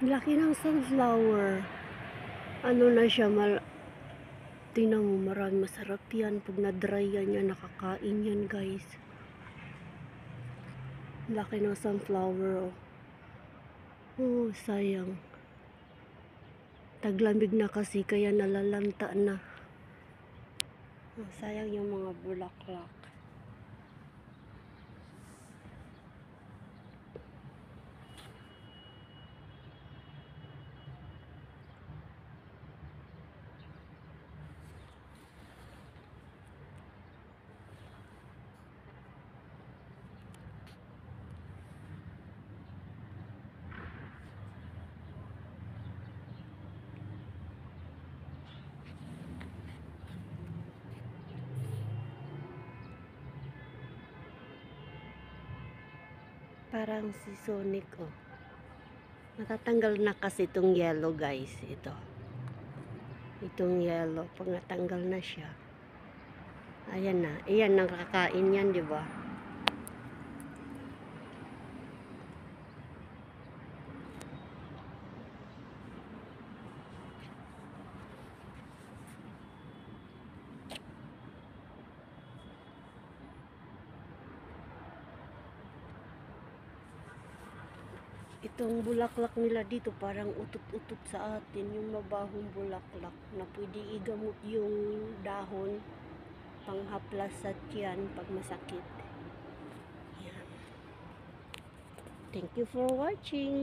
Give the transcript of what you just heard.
Laki ng sunflower. Ano na siya, tingnan mo, marami, masarap yan. Pag na-dry yan, nakakain yan, guys. Laki ng sunflower, oh. Oh, sayang. Taglamig na kasi, kaya nalalanta na. Oh, sayang yung mga bulaklak. Parang si Sonic, oh. Natatanggal na kasi itong yellow, guys. Itong yellow. Pag natanggal na siya, ayan na. Ayan, nakakain yan, di ba? Itong bulaklak nila dito parang utot-utot sa atin, yung mabahong bulaklak na pwede igamot yung dahon, panghaplas sa tiyan pag masakit. Yan. Thank you for watching.